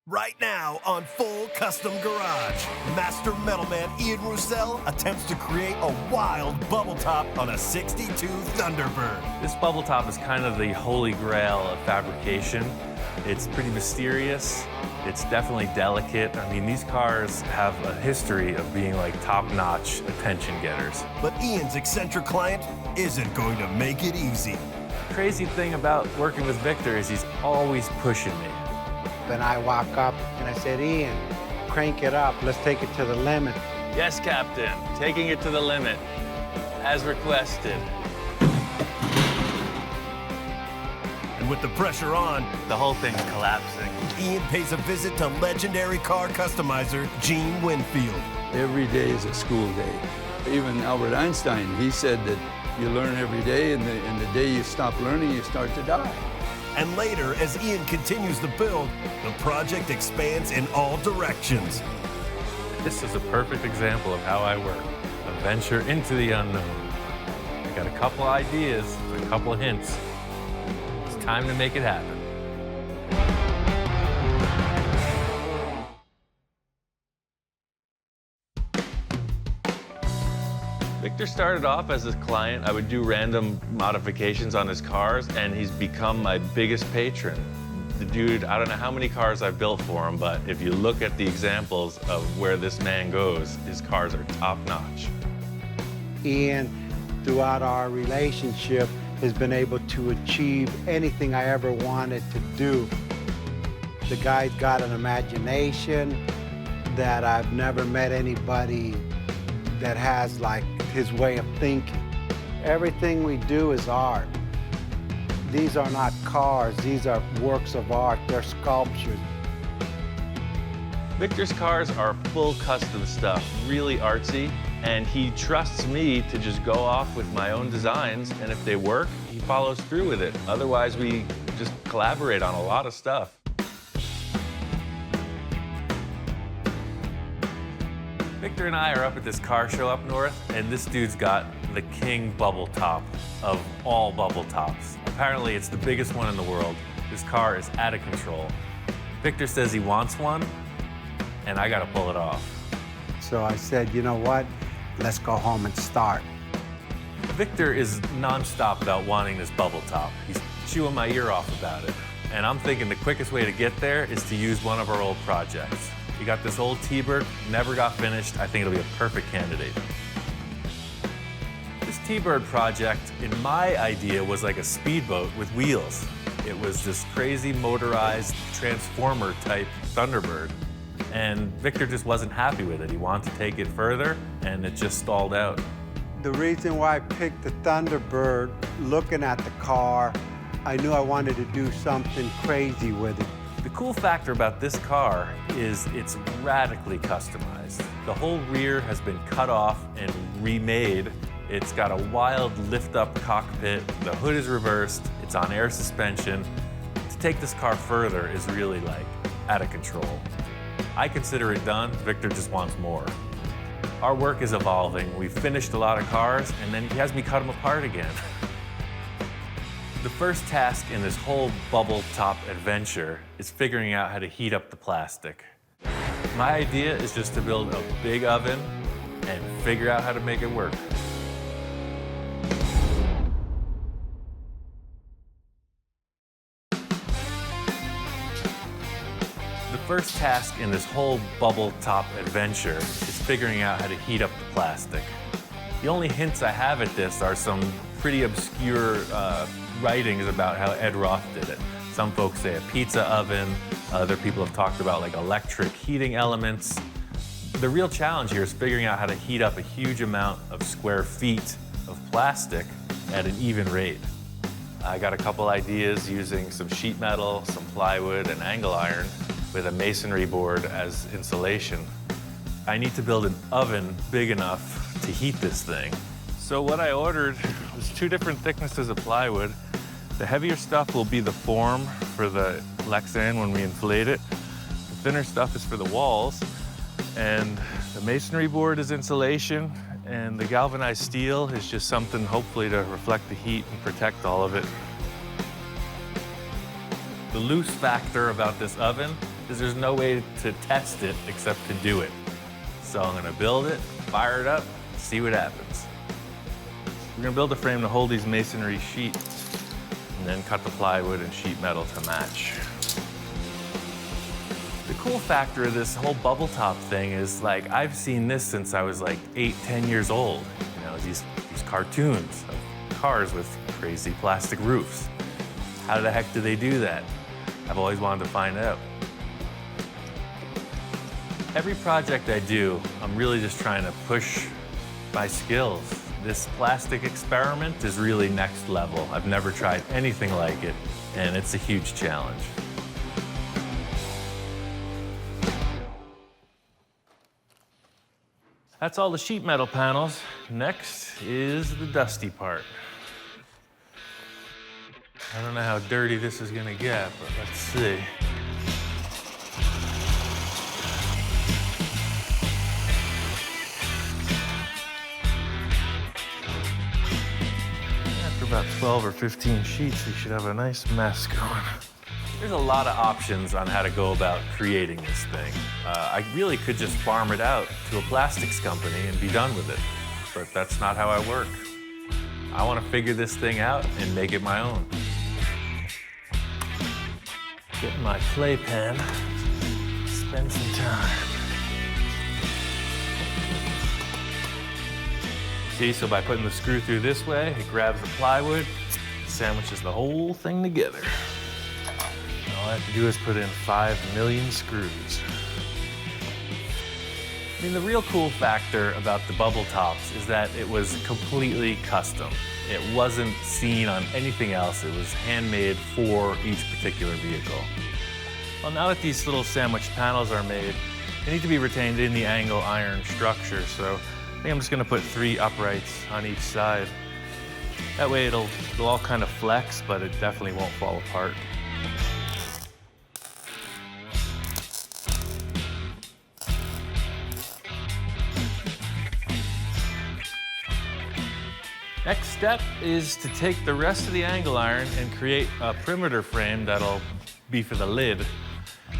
Right now on Full Custom Garage, Master Metalman Ian Roussel attempts to create a wild bubble top on a 62 Thunderbird. This bubble top is kind of the holy grail of fabrication. It's pretty mysterious. It's definitely delicate. I mean, these cars have a history of being like top-notch attention getters. But Ian's eccentric client isn't going to make it easy. The crazy thing about working with Victor is he's always pushing me. Then I walk up and I said, Ian, crank it up. Let's take it to the limit. Yes, Captain. Taking it to the limit, as requested. And with the pressure on, The whole thing's collapsing. Ian pays a visit to legendary car customizer Gene Winfield. Every day is a school day. Even Albert Einstein, he said that you learn every day, and the day you stop learning, you start to die. And later, as Ian continues the build, the project expands in all directions. This is a perfect example of how I work. A venture into the unknown. I got a couple ideas, a couple hints. It's time to make it happen. Victor started off as a client. I would do random modifications on his cars, and he's become my biggest patron. The dude, I don't know how many cars I've built for him, but if you look at the examples of where this man goes, his cars are top-notch. Ian, throughout our relationship, has been able to achieve anything I ever wanted to do. The guy's got an imagination that I've never met anybody that has like his way of thinking. Everything we do is art. These are not cars, these are works of art, they're sculptures. Victor's cars are full custom stuff, really artsy, and he trusts me to just go off with my own designs, and if they work, he follows through with it. Otherwise, we just collaborate on a lot of stuff. Victor and I are up at this car show up north, and this dude's got the king bubble top of all bubble tops. Apparently, it's the biggest one in the world. This car is out of control. Victor says he wants one, and I gotta pull it off. So I said, you know what? Let's go home and start. Victor is nonstop about wanting this bubble top. He's chewing my ear off about it. And I'm thinking the quickest way to get there is to use one of our old projects. We got this old T-Bird, never got finished. I think it'll be a perfect candidate. This T-Bird project, in my idea, was like a speedboat with wheels. It was this crazy motorized transformer-type Thunderbird. And Victor just wasn't happy with it. He wanted to take it further, and it just stalled out. The reason why I picked the Thunderbird, looking at the car, I knew I wanted to do something crazy with it. The cool factor about this car is it's radically customized. The whole rear has been cut off and remade. It's got a wild lift-up cockpit. The hood is reversed. It's on air suspension. To take this car further is really like out of control. I consider it done. Victor just wants more. Our work is evolving. We've finished a lot of cars, and then he has me cut them apart again. The first task in this whole bubble top adventure is figuring out how to heat up the plastic. My idea is just to build a big oven and figure out how to make it work. The first task in this whole bubble top adventure is figuring out how to heat up the plastic. The only hints I have at this are some pretty obscure writings about how Ed Roth did it. Some folks say a pizza oven. Other people have talked about like electric heating elements. The real challenge here is figuring out how to heat up a huge amount of square feet of plastic at an even rate. I got a couple ideas using some sheet metal, some plywood, and angle iron with a masonry board as insulation. I need to build an oven big enough to heat this thing. So what I ordered was 2 different thicknesses of plywood. The heavier stuff will be the form for the Lexan when we inflate it. The thinner stuff is for the walls. And the masonry board is insulation, and the galvanized steel is just something hopefully to reflect the heat and protect all of it. The loose factor about this oven because there's no way to test it except to do it. So I'm gonna build it, fire it up, see what happens. We're gonna build a frame to hold these masonry sheets and then cut the plywood and sheet metal to match. The cool factor of this whole bubble top thing is, like, I've seen this since I was like 8, 10 years old. You know, these cartoons of cars with crazy plastic roofs. How the heck do they do that? I've always wanted to find out. Every project I do, I'm really just trying to push my skills. This plastic experiment is really next level. I've never tried anything like it, and it's a huge challenge. That's all the sheet metal panels. Next is the dusty part. I don't know how dirty this is gonna get, but let's see. After about 12 or 15 sheets, we should have a nice mess going. There's a lot of options on how to go about creating this thing. I really could just farm it out to a plastics company and be done with it, but that's not how I work. I want to figure this thing out and make it my own. Get my clay pen, spend some time. See, so by putting the screw through this way, it grabs the plywood, sandwiches the whole thing together. All I have to do is put in 5 million screws. I mean, the real cool factor about the bubble tops is that it was completely custom. It wasn't seen on anything else. It was handmade for each particular vehicle. Well, now that these little sandwich panels are made, they need to be retained in the angle iron structure. So I think I'm just gonna put 3 uprights on each side. That way it'll all kind of flex, but it definitely won't fall apart. Next step is to take the rest of the angle iron and create a perimeter frame that'll be for the lid.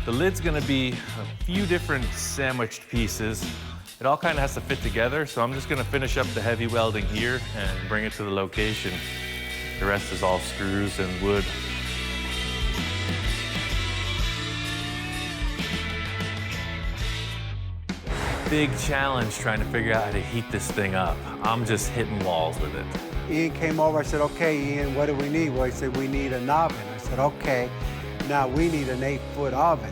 The lid's gonna be a few different sandwiched pieces. It all kind of has to fit together, so I'm just gonna finish up the heavy welding here and bring it to the location. The rest is all screws and wood. Big challenge trying to figure out how to heat this thing up. I'm just hitting walls with it. Ian came over, I said, okay, Ian, what do we need? Well, he said, we need an oven. I said, okay, now we need an 8-foot oven.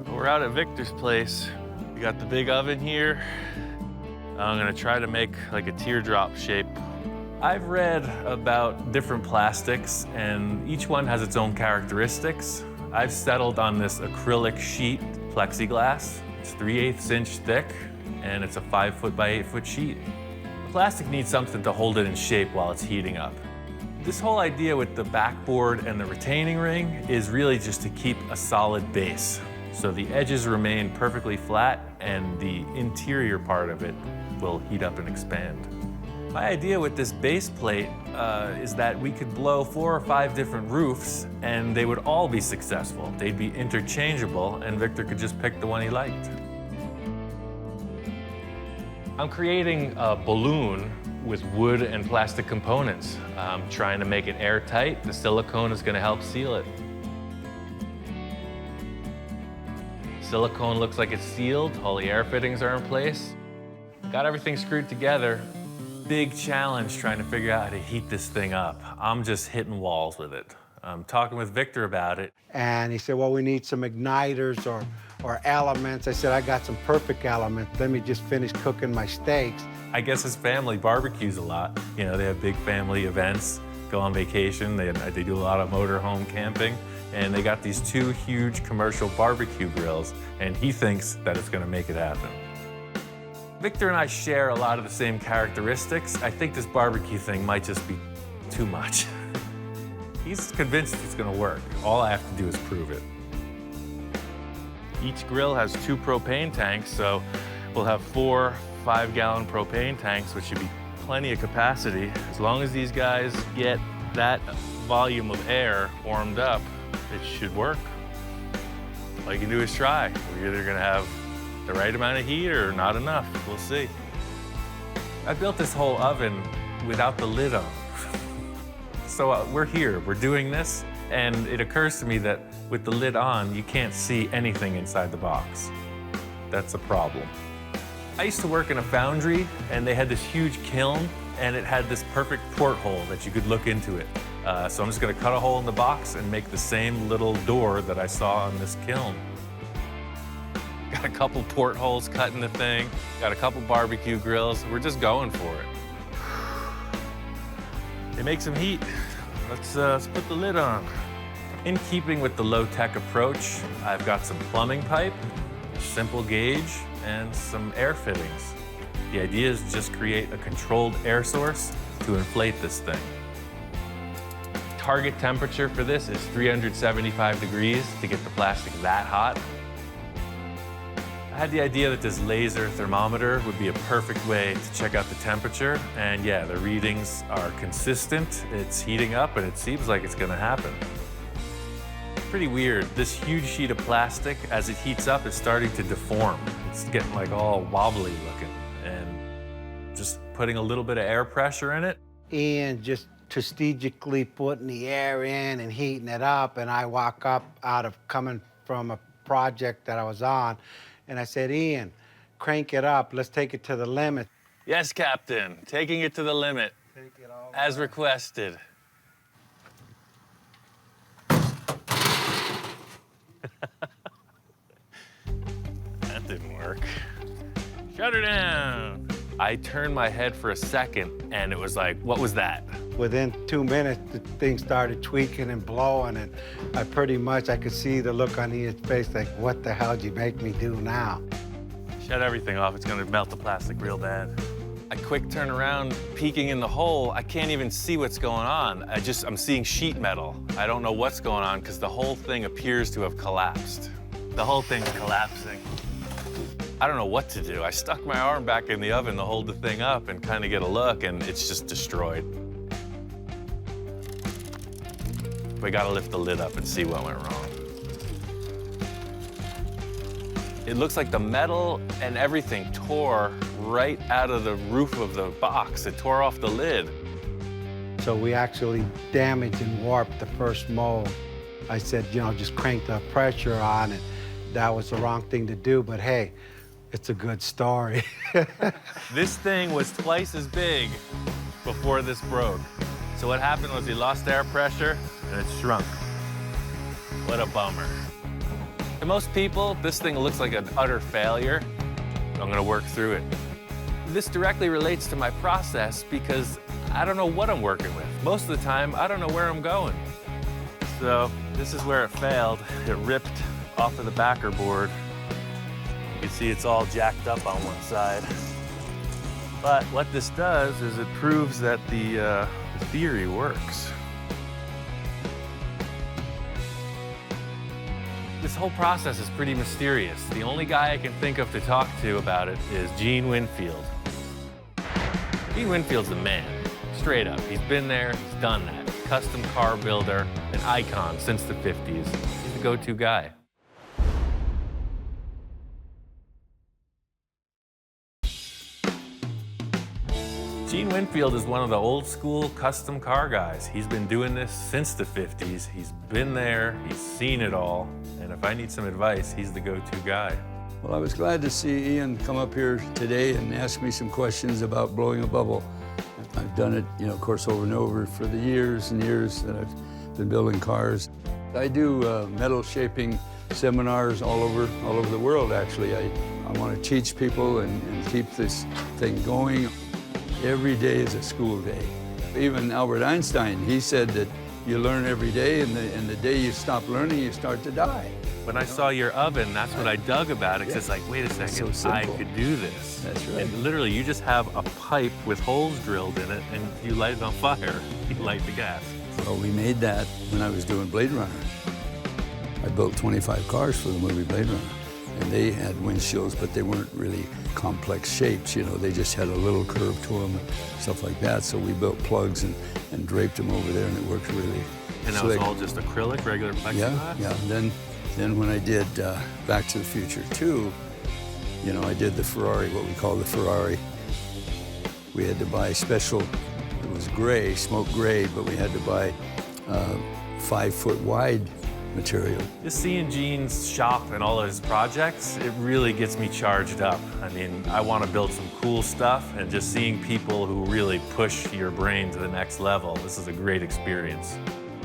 We're out at Victor's place. We got the big oven here. I'm gonna try to make like a teardrop shape. I've read about different plastics, and each one has its own characteristics. I've settled on this acrylic sheet plexiglass. It's 3/8 inch thick, and it's a 5-foot by 8-foot sheet. The plastic needs something to hold it in shape while it's heating up. This whole idea with the backboard and the retaining ring is really just to keep a solid base. So the edges remain perfectly flat, and the interior part of it will heat up and expand. My idea with this base plate is that we could blow 4 or 5 different roofs and they would all be successful. They'd be interchangeable and Victor could just pick the one he liked. I'm creating a balloon with wood and plastic components. I'm trying to make it airtight. The silicone is going to help seal it. Silicone looks like it's sealed. All the air fittings are in place. Got everything screwed together. Big challenge trying to figure out how to heat this thing up. I'm just hitting walls with it. I'm talking with Victor about it. And he said, well, we need some igniters or elements. I said, I got some perfect elements. Let me just finish cooking my steaks. I guess his family barbecues a lot. You know, they have big family events, go on vacation. They do a lot of motorhome camping. And they got these 2 huge commercial barbecue grills, and he thinks that it's gonna make it happen. Victor and I share a lot of the same characteristics. I think this barbecue thing might just be too much. He's convinced it's gonna work. All I have to do is prove it. Each grill has 2 propane tanks, so we'll have 4 5-gallon propane tanks, which should be plenty of capacity. As long as these guys get that volume of air warmed up, it should work. All you can do is try. We're either gonna have the right amount of heat or not enough. We'll see. I built this whole oven without the lid on. So we're here, we're doing this, and it occurs to me that with the lid on, you can't see anything inside the box. That's a problem. I used to work in a foundry, and they had this huge kiln, and it had this perfect porthole that you could look into it. So I'm just gonna cut a hole in the box and make the same little door that I saw on this kiln. Got a couple portholes cut in the thing, got a couple barbecue grills. We're just going for it. They make some heat. Let's put the lid on. In keeping with the low-tech approach, I've got some plumbing pipe, a simple gauge, and some air fittings. The idea is to just create a controlled air source to inflate this thing. Target temperature for this is 375 degrees to get the plastic that hot. I had the idea that this laser thermometer would be a perfect way to check out the temperature, and yeah, the readings are consistent, it's heating up, and it seems like it's gonna happen. Pretty weird. This huge sheet of plastic, as it heats up, is starting to deform. It's getting like all wobbly looking, and just putting a little bit of air pressure in it. Ian just strategically putting the air in and heating it up, and I walk up out of coming from a project that I was on, and I said, Ian, crank it up, let's take it to the limit. Yes, Captain, taking it to the limit, Take it all as the way. requested. That didn't work. Shut her down. I turned my head for a second, and it was like, what was that? Within 2 minutes, the thing started tweaking and blowing, and I could see the look on Ian's face like, what the hell did you make me do now? Shut everything off, it's gonna melt the plastic real bad. I quick turn around, peeking in the hole. I can't even see what's going on. I'm seeing sheet metal. I don't know what's going on because the whole thing appears to have collapsed. The whole thing's collapsing. I don't know what to do. I stuck my arm back in the oven to hold the thing up and kind of get a look, and it's just destroyed. We gotta lift the lid up and see what went wrong. It looks like the metal and everything tore right out of the roof of the box. It tore off the lid. So we actually damaged and warped the first mold. I said, you know, just crank the pressure on it. That was the wrong thing to do, but hey, it's a good story. This thing was twice as big before this broke. So what happened was he lost air pressure and it shrunk. What a bummer. To most people, this thing looks like an utter failure. I'm gonna work through it. This directly relates to my process because I don't know what I'm working with. Most of the time, I don't know where I'm going. So this is where it failed. It ripped off of the backer board. You can see it's all jacked up on one side. But what this does is it proves that the theory works. This whole process is pretty mysterious. The only guy I can think of to talk to about it is Gene Winfield. Gene Winfield's the man, straight up. He's been there, he's done that. Custom car builder, an icon since the 50s. He's the go-to guy. Gene Winfield is one of the old school custom car guys. He's been doing this since the 50s. He's been there, he's seen it all. And if I need some advice, he's the go-to guy. Well, I was glad to see Ian come up here today and ask me some questions about blowing a bubble. I've done it, you know, of course, over and over for the years and years that I've been building cars. I do metal shaping seminars all over the world, actually. I want to teach people and keep this thing going. Every day is a school day. Even Albert Einstein, he said that you learn every day, and the day you stop learning, you start to die. When I saw your oven, that's what I dug about it, 'cause it's like, wait a second, so I simple. could do this. That's right. And literally, you just have a pipe with holes drilled in it, and you light it on fire. You light the gas. Well, we made that when I was doing Blade Runner. I built 25 cars for the movie Blade Runner. and they had windshields, but they weren't really complex shapes, you know, they just had a little curve to them and stuff like that. So we built plugs and draped them over there, and it worked really And that was all just acrylic, regular plexiglass? Yeah. Then when I did Back to the Future 2, you know, I did the Ferrari, what we call the Ferrari. We had to buy special, it was gray, smoke gray, but we had to buy 5-foot wide material. Just seeing Gene's shop and all of his projects, it really gets me charged up. I mean, I want to build some cool stuff, and just seeing people who really push your brain to the next level, this is a great experience.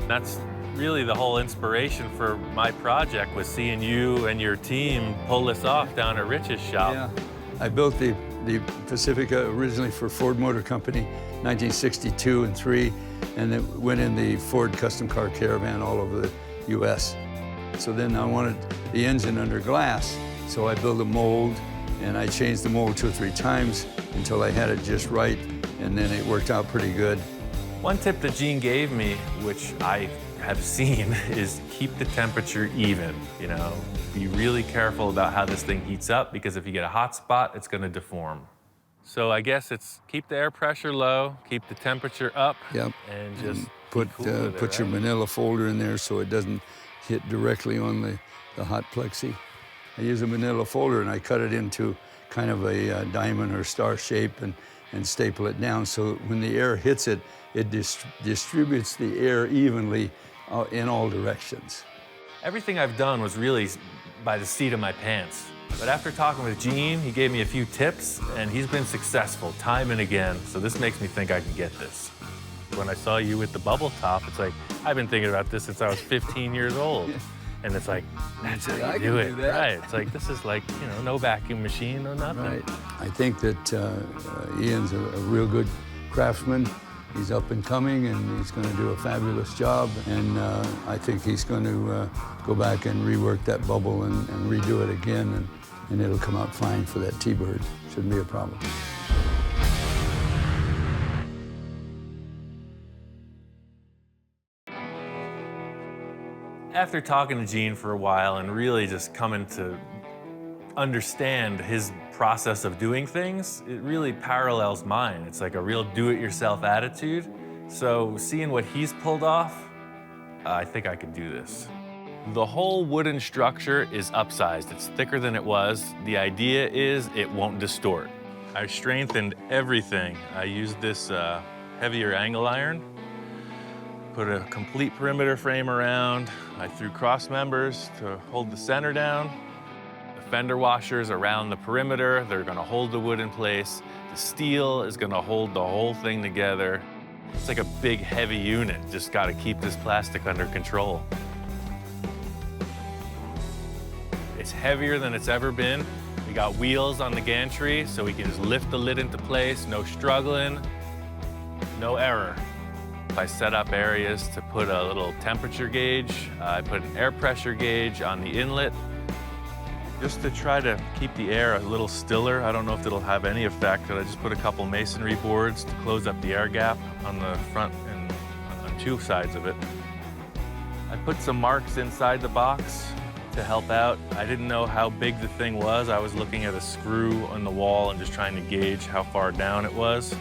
That's really the whole inspiration for my project, was seeing you and your team pull this off down at Rich's shop. Yeah, I built the Pacifica originally for Ford Motor Company, 1962 and 3, and it went in the Ford custom car caravan all over the US. So then I wanted the engine under glass, so I built a mold, and I changed the mold 2 or 3 times until I had it just right, and then it worked out pretty good. One tip that Gene gave me, which I have seen, is keep the temperature even. You know, be really careful about how this thing heats up, because if you get a hot spot, it's going to deform. So I guess it's keep the air pressure low, keep the temperature up, Yep. and just put be cool with it, put your right? manila folder in there so it doesn't hit directly on the hot plexi. I use a manila folder, and I cut it into kind of a diamond or star shape and staple it down, so when the air hits it, it distributes the air evenly in all directions. Everything I've done was really by the seat of my pants. But after talking with Gene, he gave me a few tips, and he's been successful time and again, so this makes me think I can get this. When I saw you with the bubble top, it's like, I've been thinking about this since I was 15 years old. And it's like, that's how I you can do it. do that. Right, it's like, this is like, you know, no vacuum machine, no nothing. Right. I think that Ian's a real good craftsman. He's up and coming, and he's going to do a fabulous job. And I think he's going to go back and rework that bubble and redo it again, and it'll come out fine for that T-Bird. Shouldn't be a problem. After talking to Gene for a while and really just coming to understand his process of doing things, it really parallels mine. It's like a real do-it-yourself attitude. So seeing what he's pulled off, I think I could do this. The whole wooden structure is upsized. It's thicker than it was. The idea is it won't distort. I strengthened everything. I used this heavier angle iron, put a complete perimeter frame around. I threw cross members to hold the center down. The fender washers around the perimeter, they're gonna hold the wood in place. The steel is gonna hold the whole thing together. It's like a big, heavy unit. Just gotta keep this plastic under control. It's heavier than it's ever been. We got wheels on the gantry, so we can just lift the lid into place, no struggling, no error. I set up areas to put a little temperature gauge. I put an air pressure gauge on the inlet, just to try to keep the air a little stiller. I don't know if it'll have any effect, but I just put a couple masonry boards to close up the air gap on the front and on 2 sides of it. I put some marks inside the box to help out. I didn't know how big the thing was. I was looking at a screw on the wall and just trying to gauge how far down it was.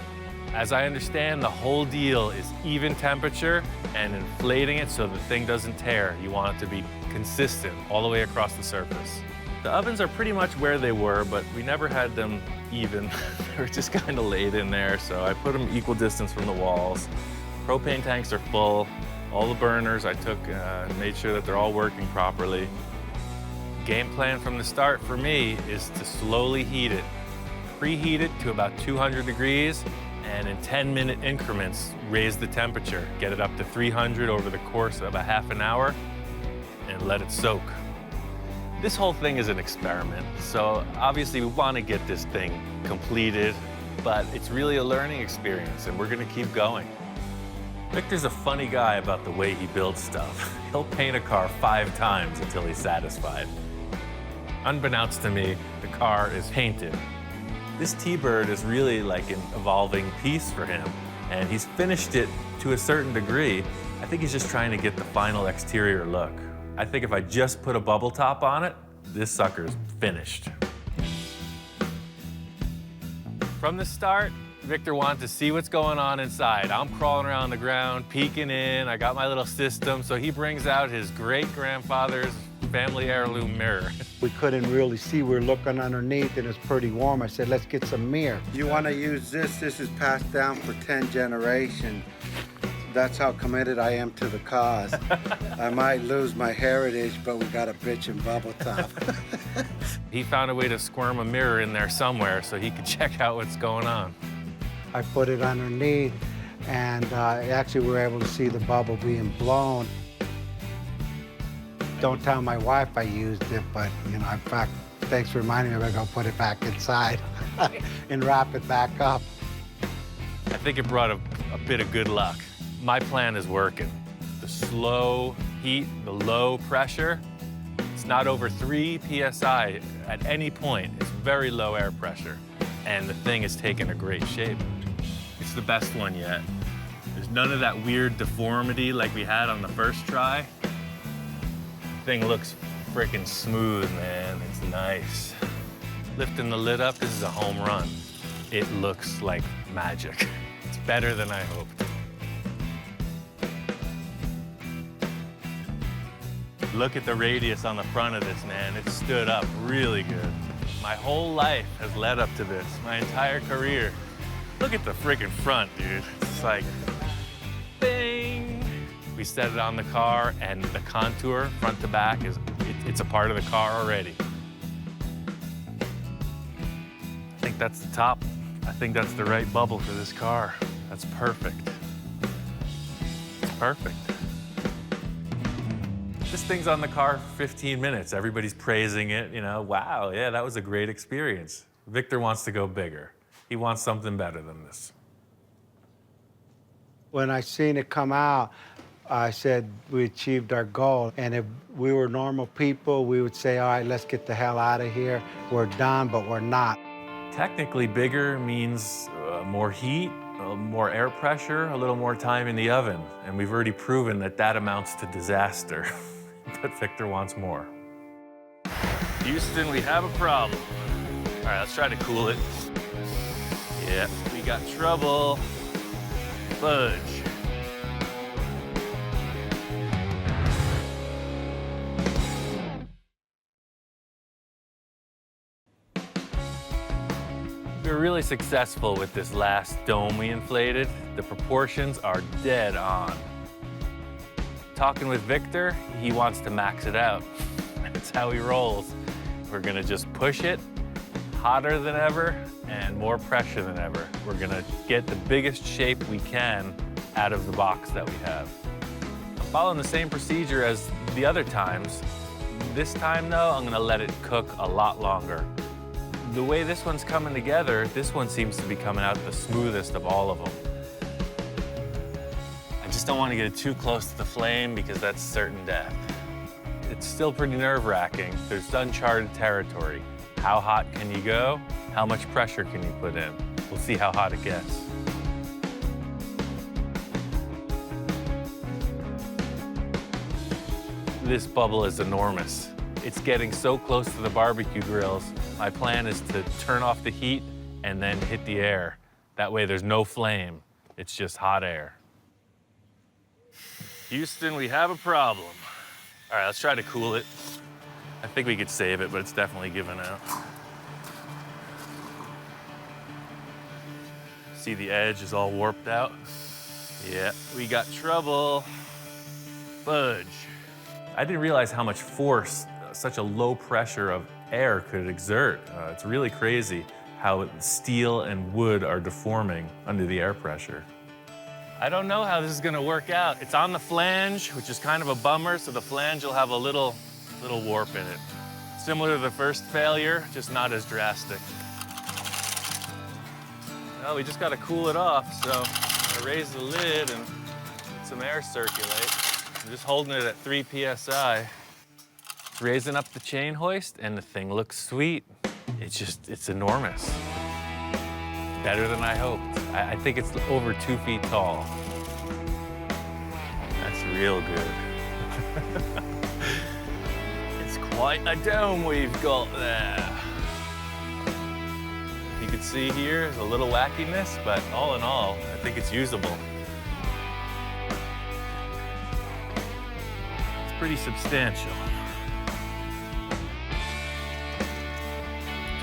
As I understand, the whole deal is even temperature and inflating it so the thing doesn't tear. You want it to be consistent all the way across the surface. The ovens are pretty much where they were, but we never had them even. They were just kind of laid in there, so I put them equal distance from the walls. Propane tanks are full. All the burners I took, made sure that they're all working properly. Game plan from the start for me is to slowly heat it. Preheat it to about 200 degrees, and in 10-minute increments, raise the temperature. Get it up to 300 over the course of a half an hour, and let it soak. This whole thing is an experiment, so obviously we want to get this thing completed, but it's really a learning experience, and we're going to keep going. Victor's a funny guy about the way he builds stuff. He'll paint a car 5 times until he's satisfied. Unbeknownst to me, the car is painted. This T-Bird is really like an evolving piece for him, and he's finished it to a certain degree. I think he's just trying to get the final exterior look. I think if I just put a bubble top on it, this sucker's finished. From the start, Victor wanted to see what's going on inside. I'm crawling around the ground, peeking in. I got my little system, so he brings out his great-grandfather's family heirloom mirror. We couldn't really see. We were looking underneath, and it's pretty warm. I said, let's get some mirror. You want to use this. This is passed down for 10 generations. That's how committed I am to the cause. I might lose my heritage, but we got a bitchin' bubble top. He found a way to squirm a mirror in there somewhere so he could check out what's going on. I put it underneath, and actually we were able to see the bubble being blown. Don't tell my wife I used it, but, you know, in fact, thanks for reminding me, I'm gonna go put it back inside and wrap it back up. I think it brought a bit of good luck. My plan is working. The slow heat, the low pressure, it's not over 3 PSI at any point. It's very low air pressure. And the thing is taking a great shape. It's the best one yet. There's none of that weird deformity like we had on the first try. The thing looks freaking smooth, man. It's nice. Lifting the lid up, this is a home run. It looks like magic. It's better than I hoped. Look at the radius on the front of this, man. It stood up really good. My whole life has led up to this, my entire career. Look at the freaking front, dude. It's like, bing. We set it on the car, and the contour, front to back, it's a part of the car already. I think that's the top. I think that's the right bubble for this car. That's perfect. It's perfect. This thing's on the car for 15 minutes. Everybody's praising it, you know, wow, yeah, that was a great experience. Victor wants to go bigger. He wants something better than this. When I seen it come out, I said we achieved our goal. And if we were normal people, we would say, all right, let's get the hell out of here. We're done, but we're not. Technically, bigger means more heat, more air pressure, a little more time in the oven. And we've already proven that that amounts to disaster. But Victor wants more. Houston, we have a problem. All right, let's try to cool it. Yeah, we got trouble. Fudge. We were really successful with this last dome we inflated. The proportions are dead on. Talking with Victor, he wants to max it out. That's how he rolls. We're gonna just push it hotter than ever and more pressure than ever. We're gonna get the biggest shape we can out of the box that we have. I'm following the same procedure as the other times. This time though, I'm gonna let it cook a lot longer. The way this one's coming together, this one seems to be coming out the smoothest of all of them. I just don't want to get it too close to the flame because that's certain death. It's still pretty nerve-wracking. There's uncharted territory. How hot can you go? How much pressure can you put in? We'll see how hot it gets. This bubble is enormous. It's getting so close to the barbecue grills. My plan is to turn off the heat and then hit the air. That way there's no flame. It's just hot air. Houston, we have a problem. All right, let's try to cool it. I think we could save it, but it's definitely giving out. See the edge is all warped out? Yeah, we got trouble. Fudge. I didn't realize how much force such a low pressure of air could exert. It's really crazy how steel and wood are deforming under the air pressure. I don't know how this is gonna work out. It's on the flange, which is kind of a bummer, so the flange will have a little warp in it. Similar to the first failure, just not as drastic. Well, we just gotta cool it off, so I raise the lid and let some air circulate. I'm just holding it at 3 PSI. Raising up the chain hoist, and the thing looks sweet. It's enormous. Better than I hoped. I think it's over 2 feet tall. That's real good. It's Quite a dome we've got there. You can see here is a little wackiness, but all in all, I think it's usable. It's pretty substantial.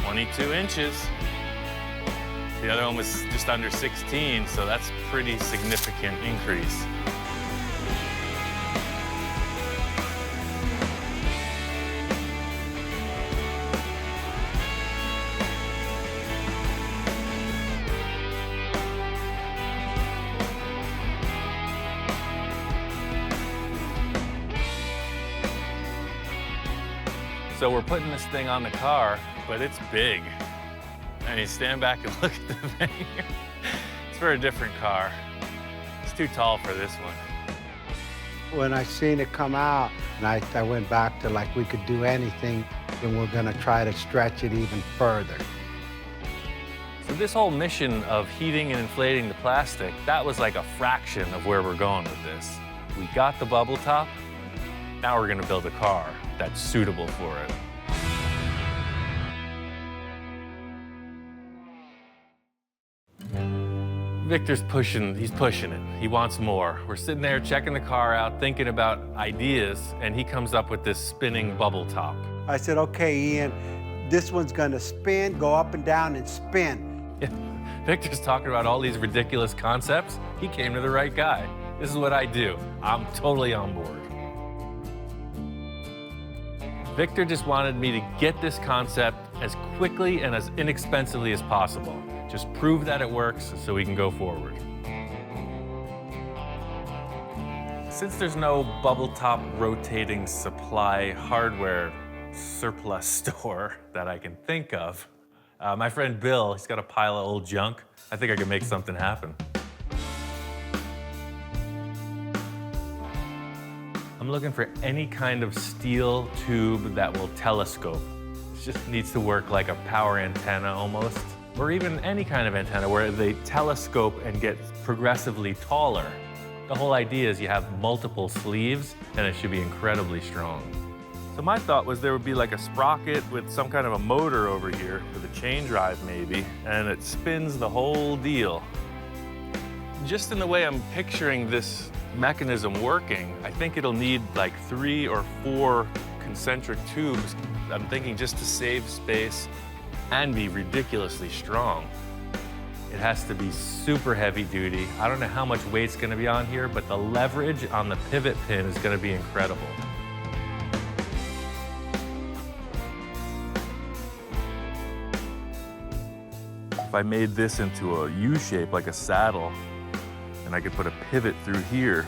22 inches. The other one was just under 16, so that's a pretty significant increase. So we're putting this thing on the car, but it's big. And you stand back and look at the thing. It's for a different car. It's too tall for this one. When I seen it come out, and I went back to like we could do anything, and we're gonna try to stretch it even further. So this whole mission of heating and inflating the plastic, that was like a fraction of where we're going with this. We got the bubble top, now we're gonna build a car that's suitable for it. Victor's he's pushing it. He wants more. We're sitting there checking the car out, thinking about ideas, and he comes up with this spinning bubble top. I said, okay, Ian, this one's gonna spin, go up and down and spin. Yeah. Victor's talking about all these ridiculous concepts. He came to the right guy. This is what I do. I'm totally on board. Victor just wanted me to get this concept as quickly and as inexpensively as possible. Just prove that it works so we can go forward. Since there's no bubble top rotating supply hardware surplus store that I can think of, my friend Bill, he's got a pile of old junk. I think I can make something happen. I'm looking for any kind of steel tube that will telescope. It just needs to work like a power antenna almost, or even any kind of antenna where they telescope and get progressively taller. The whole idea is you have multiple sleeves and it should be incredibly strong. So my thought was there would be like a sprocket with some kind of a motor over here, with a chain drive maybe, and it spins the whole deal. Just in the way I'm picturing this mechanism working, I think it'll need like 3 or 4 concentric tubes. I'm thinking just to save space and be ridiculously strong. It has to be super heavy duty. I don't know how much weight's gonna be on here, but the leverage on the pivot pin is gonna be incredible. If I made this into a U shape, like a saddle, and I could put a pivot through here,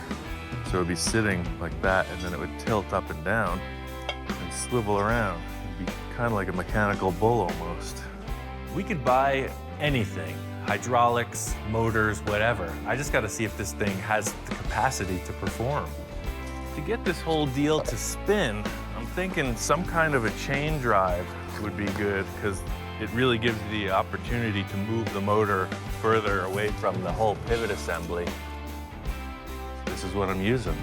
so it would be sitting like that, and then it would tilt up and down and swivel around. It'd be kind of like a mechanical bull almost. We could buy anything, hydraulics, motors, whatever. I just gotta see if this thing has the capacity to perform. To get this whole deal to spin, I'm thinking some kind of a chain drive would be good, because it really gives you the opportunity to move the motor further away from the whole pivot assembly. This is what I'm using.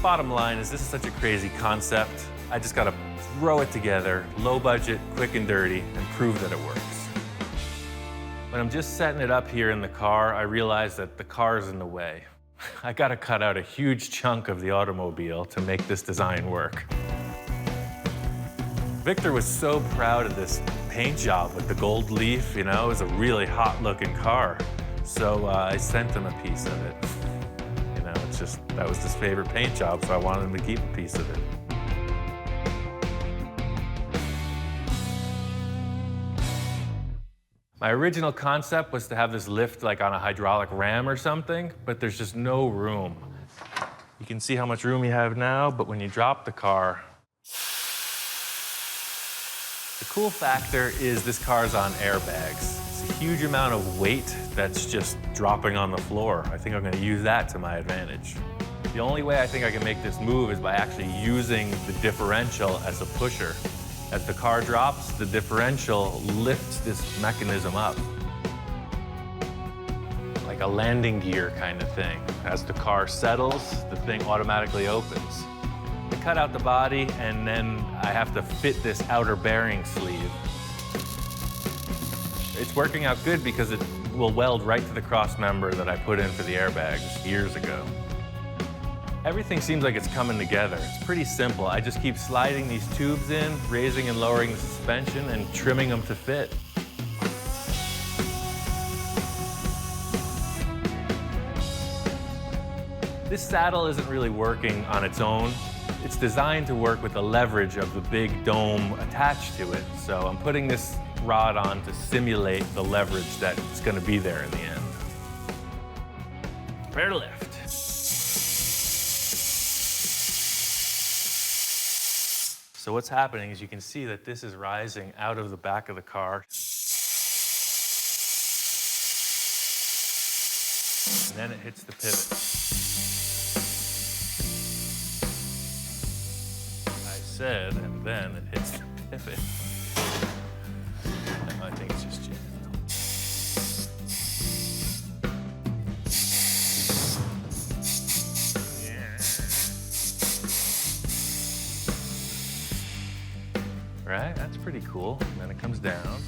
Bottom line is, this is such a crazy concept. I just gotta throw it together, low budget, quick and dirty, and prove that it works. When I'm just setting it up here in the car, I realize that the car's in the way. I gotta cut out a huge chunk of the automobile to make this design work. Victor was so proud of this paint job with the gold leaf, you know, it was a really hot looking car. So I sent him a piece of it. You know, it's just, that was his favorite paint job, so I wanted him to keep a piece of it. My original concept was to have this lift like on a hydraulic ram or something, but there's just no room. You can see how much room you have now, but when you drop the car, the cool factor is this car's on airbags. It's a huge amount of weight that's just dropping on the floor. I think I'm gonna use that to my advantage. The only way I think I can make this move is by actually using the differential as a pusher. As the car drops, the differential lifts this mechanism up. Like a landing gear kind of thing. As the car settles, the thing automatically opens. I cut out the body, and then I have to fit this outer bearing sleeve. It's working out good because it will weld right to the cross member that I put in for the airbags years ago. Everything seems like it's coming together. It's pretty simple. I just keep sliding these tubes in, raising and lowering the suspension, and trimming them to fit. This saddle isn't really working on its own. It's designed to work with the leverage of the big dome attached to it. So I'm putting this rod on to simulate the leverage that's going to be there in the end. Prepare to lift. So what's happening is you can see that this is rising out of the back of the car. And then it hits the pivot. And then it hits the pivot. I think it's just jammed. Yeah. Right, that's pretty cool. And then it comes down.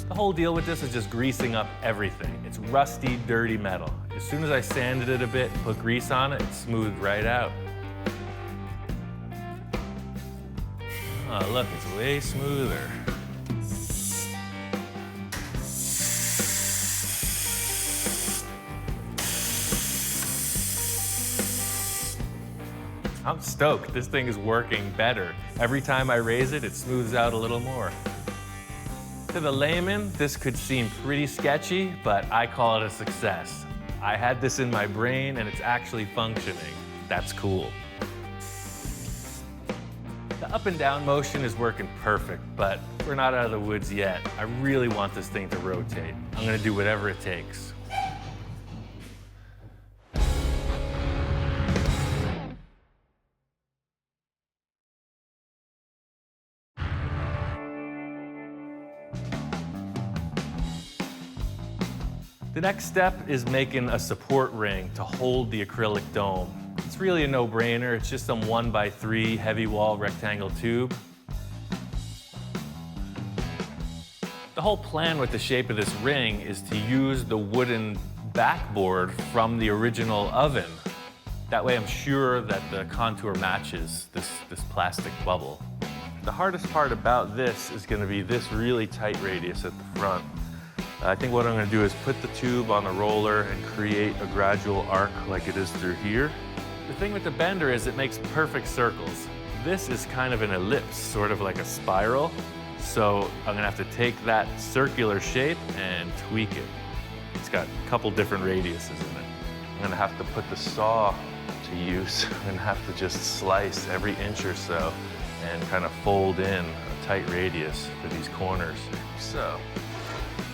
The whole deal with this is just greasing up everything. It's rusty, dirty metal. As soon as I sanded it a bit and put grease on it, it smoothed right out. Oh, look, it's way smoother. I'm stoked. This thing is working better. Every time I raise it, it smooths out a little more. To the layman, this could seem pretty sketchy, but I call it a success. I had this in my brain and it's actually functioning. That's cool. The up and down motion is working perfect, but we're not out of the woods yet. I really want this thing to rotate. I'm gonna do whatever it takes. The next step is making a support ring to hold the acrylic dome. It's really a no-brainer. It's just some 1x3 heavy wall rectangle tube. The whole plan with the shape of this ring is to use the wooden backboard from the original oven. That way I'm sure that the contour matches this plastic bubble. The hardest part about this is going to be this really tight radius at the front. I think what I'm going to do is put the tube on the roller and create a gradual arc like it is through here. The thing with the bender is it makes perfect circles. This is kind of an ellipse, sort of like a spiral. So I'm going to have to take that circular shape and tweak it. It's got a couple different radiuses in it. I'm going to have to put the saw to use and have to just slice every inch or so and kind of fold in a tight radius for these corners. So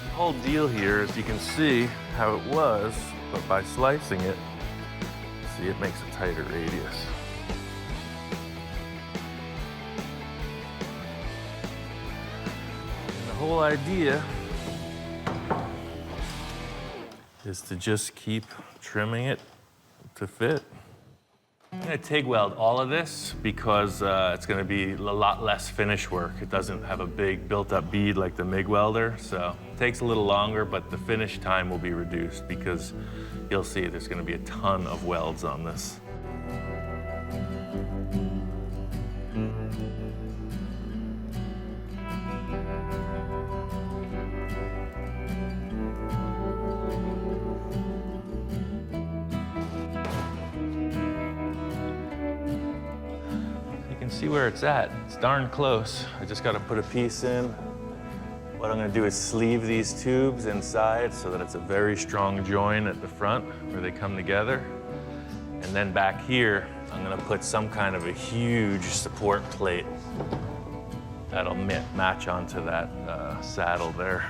the whole deal here is you can see how it was, but by slicing it, see, it makes a tighter radius. And the whole idea is to just keep trimming it to fit. I'm going to TIG weld all of this because it's going to be a lot less finish work. It doesn't have a big built-up bead like the MIG welder, so it takes a little longer, but the finish time will be reduced because you'll see there's going to be a ton of welds on this. See where it's at. It's darn close. I just got to put a piece in. What I'm going to do is sleeve these tubes inside so that it's a very strong join at the front where they come together. And then back here, I'm going to put some kind of a huge support plate that'll match onto that saddle there.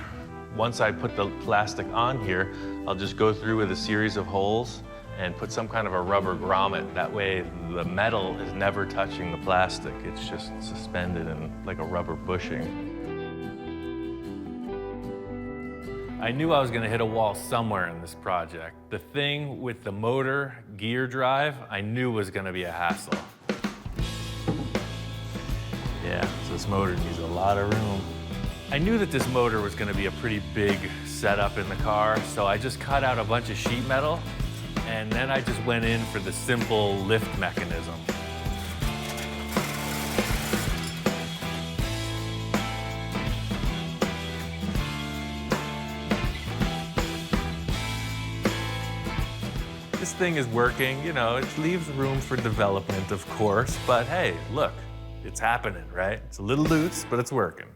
Once I put the plastic on here, I'll just go through with a series of holes and put some kind of a rubber grommet. That way the metal is never touching the plastic. It's just suspended in like a rubber bushing. I knew I was gonna hit a wall somewhere in this project. The thing with the motor gear drive, I knew was gonna be a hassle. Yeah, so this motor needs a lot of room. I knew that this motor was gonna be a pretty big setup in the car, so I just cut out a bunch of sheet metal, and then I just went in for the simple lift mechanism. This thing is working, you know, it leaves room for development, of course, but hey, look, it's happening, right? It's a little loose, but it's working.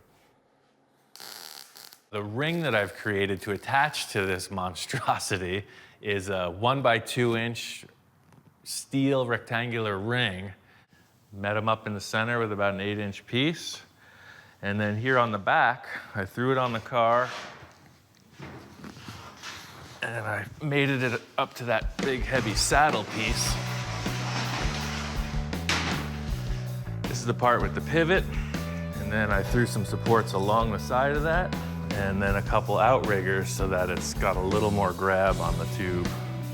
The ring that I've created to attach to this monstrosity is a 1x2 inch steel rectangular ring. Met them up in the center with about an 8-inch piece. And then here on the back, I threw it on the car, and I mated it up to that big, heavy saddle piece. This is the part with the pivot, and then I threw some supports along the side of that, and then a couple outriggers so that it's got a little more grab on the tube.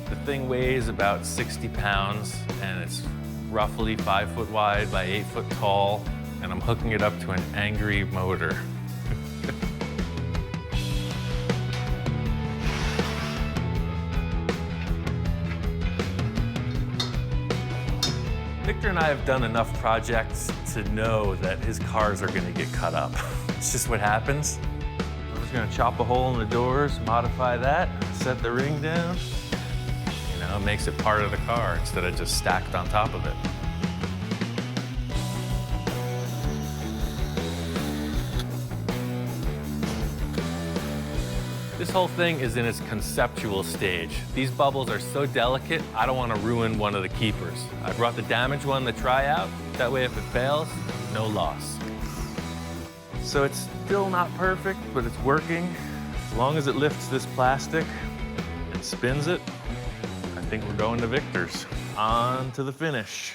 The thing weighs about 60 pounds, and it's roughly 5 foot wide by 8 foot tall, and I'm hooking it up to an angry motor. Victor and I have done enough projects to know that his cars are going to get cut up. It's just what happens. I'm just going to chop a hole in the doors, modify that, set the ring down. You know, it makes it part of the car instead of just stacked on top of it. This whole thing is in its conceptual stage. These bubbles are so delicate, I don't want to ruin one of the keepers. I brought the damaged one to try out. That way, if it fails, no loss. So it's still not perfect, but it's working. As long as it lifts this plastic and spins it, I think we're going to Victor's. On to the finish.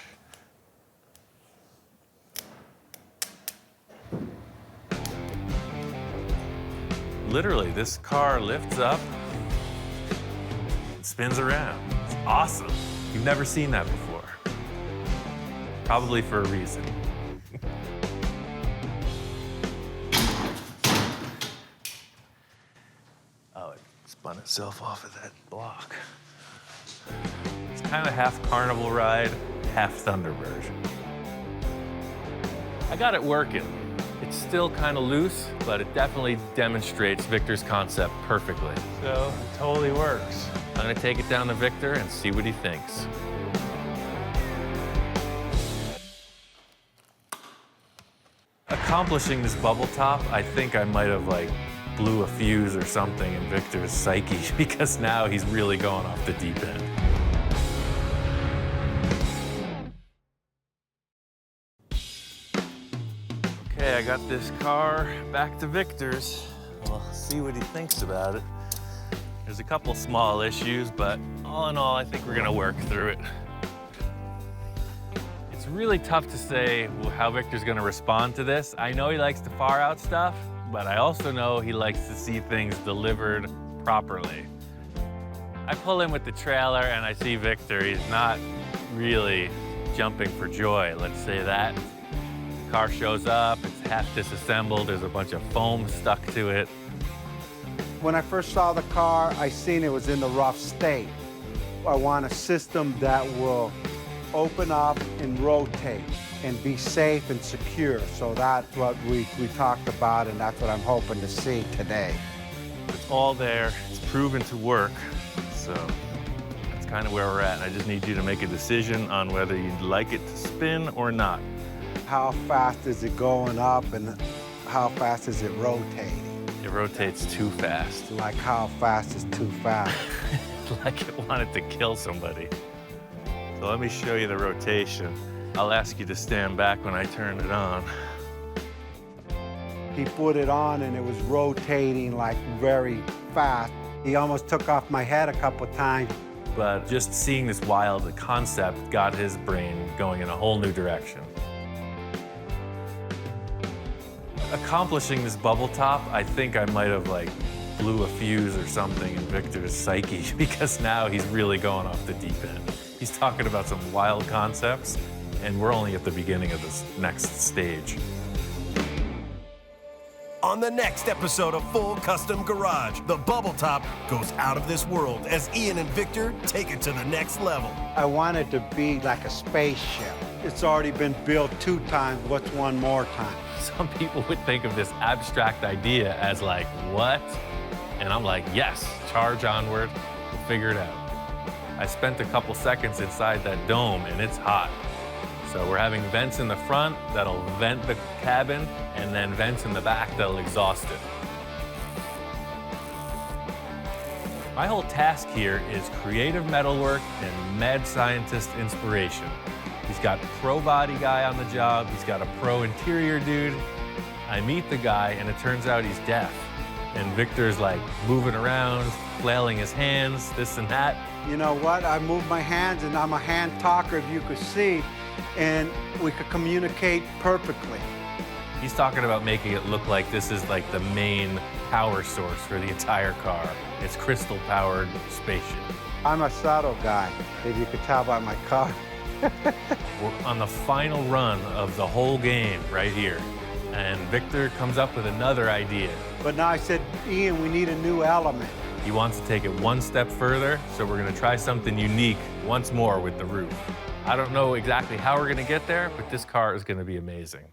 Literally, this car lifts up and spins around. It's awesome. You've never seen that before. Probably for a reason. Oh, it spun itself off of that block. It's kind of half carnival ride, half Thunderbird. I got it working. It's still kind of loose, but it definitely demonstrates Victor's concept perfectly. So it totally works. I'm gonna take it down to Victor and see what he thinks. Accomplishing this bubble top, I think I might have blew a fuse or something in Victor's psyche because now he's really going off the deep end. Okay, I got this car back to Victor's. We'll see what he thinks about it. There's a couple small issues, but all in all, I think we're gonna work through it. It's really tough to say how Victor's gonna respond to this. I know he likes to far out stuff, but I also know he likes to see things delivered properly. I pull in with the trailer and I see Victor. He's not really jumping for joy, let's say that. The car shows up, it's half disassembled, there's a bunch of foam stuck to it. When I first saw the car, I seen it was in the rough state. I want a system that will open up and rotate and be safe and secure. So that's what we talked about, and that's what I'm hoping to see today. It's all there, it's proven to work, so that's kind of where we're at. I just need you to make a decision on whether you'd like it to spin or not. How fast is it going up and how fast is it rotating? It rotates too fast. Like how fast is too fast? Like it wanted to kill somebody. So let me show you the rotation. I'll ask you to stand back when I turn it on. He put it on and it was rotating like very fast. He almost took off my head a couple times. But just seeing this wild concept got his brain going in a whole new direction. Accomplishing this bubble top, I think I might have blew a fuse or something in Victor's psyche because now he's really going off the deep end. He's talking about some wild concepts, and we're only at the beginning of this next stage. On the next episode of Full Custom Garage, the bubble top goes out of this world as Ian and Victor take it to the next level. I want it to be like a spaceship. It's already been built 2 times. What's one more time? Some people would think of this abstract idea as like, what? And I'm like, yes, charge onward, we'll figure it out. I spent a couple seconds inside that dome and it's hot. So we're having vents in the front that'll vent the cabin and then vents in the back that'll exhaust it. My whole task here is creative metalwork and mad scientist inspiration. He's got pro body guy on the job, he's got a pro interior dude. I meet the guy and it turns out he's deaf. And Victor's like moving around, flailing his hands, this and that. You know what? I move my hands and I'm a hand talker, if you could see, and we could communicate perfectly. He's talking about making it look like this is like the main power source for the entire car. It's crystal-powered spaceship. I'm a subtle guy, if you could tell by my car. We're on the final run of the whole game right here. And Victor comes up with another idea. But now I said, Ian, we need a new element. He wants to take it one step further, so we're gonna try something unique once more with the roof. I don't know exactly how we're gonna get there, but this car is gonna be amazing.